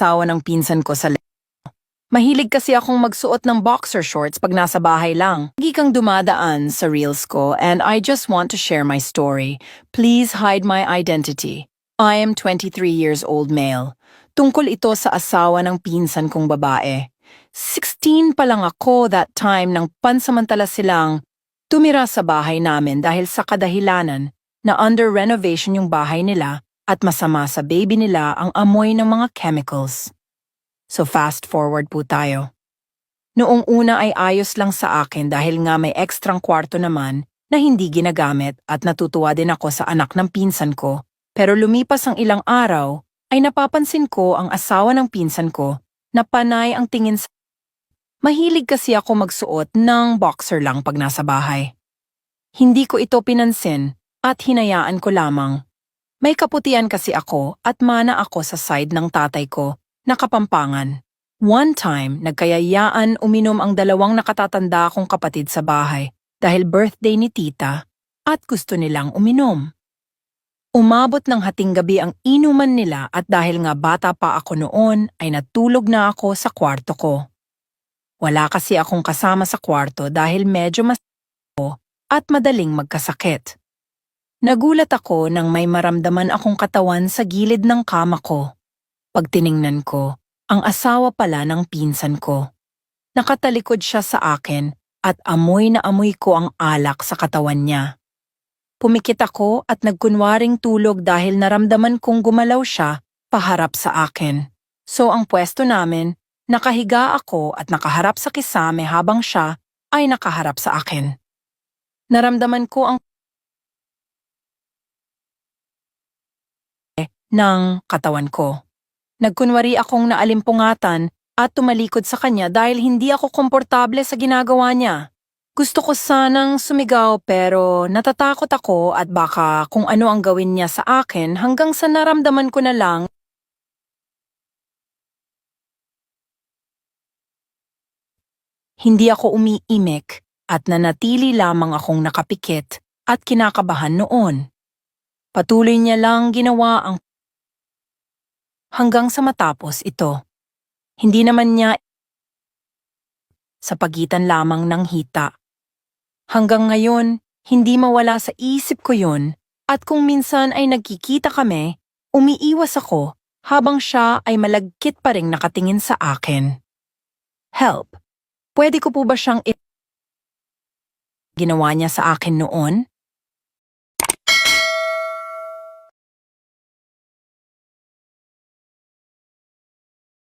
asawa ng pinsan ko sa Mahilig kasi akong magsuot ng boxer shorts pag nasa bahay lang. Lagi kang dumadaan sa reels ko and I just want to share my story. Please hide my identity. I am 23 years old male. Tungkol ito sa asawa ng pinsan kong babae. 16 pa lang ako that time nang pansamantala silang tumira sa bahay namin dahil sa kadahilanan na under renovation yung bahay nila at masama sa baby nila ang amoy ng mga chemicals. So fast forward po tayo. Noong una ay ayos lang sa akin dahil nga may ekstrang kwarto naman na hindi ginagamit at natutuwa din ako sa anak ng pinsan ko. Pero lumipas ang ilang araw ay napapansin ko ang asawa ng pinsan ko na panay ang tingin sa... Mahilig kasi ako magsuot ng boxer lang pag nasa bahay. Hindi ko ito pinansin at hinayaan ko lamang. May kaputian kasi ako at mana ako sa side ng tatay ko na Kapampangan. One time, nagkayayaan uminom ang dalawang nakatatanda kong kapatid sa bahay dahil birthday ni tita at gusto nilang uminom. Umabot ng hating gabi ang inuman nila at dahil nga bata pa ako noon ay natulog na ako sa kwarto ko. Wala kasi akong kasama sa kwarto dahil medyo mas at madaling magkasakit. Nagulat ako nang may maramdaman akong katawan sa gilid ng kama ko. Pag tiningnan ko, ang asawa pala ng pinsan ko. Nakatalikod siya sa akin at amoy na amoy ko ang alak sa katawan niya. Pumikit ako at nagkunwaring tulog dahil naramdaman kong gumalaw siya paharap sa akin. So ang pwesto namin, nakahiga ako at nakaharap sa kisame habang siya ay nakaharap sa akin. Naramdaman ko ang ng katawan ko. Nagkunwari akong naalimpungatan at tumalikod sa kanya dahil hindi ako komportable sa ginagawa niya. Gusto ko sanang sumigaw pero natatakot ako at baka kung ano ang gawin niya sa akin hanggang sa naramdaman ko na lang. Hindi ako umiimik at nanatili lamang akong nakapikit at kinakabahan noon. Patuloy niya lang ginawa ang hanggang sa matapos ito. Hindi naman niya sa pagitan lamang ng hita. Hanggang ngayon, hindi mawala sa isip ko yun at kung minsan ay nagkikita kami, umiiwas ako habang siya ay malagkit pa ring nakatingin sa akin. Help! Pwede ko po ba siyang ginawa niya sa akin noon?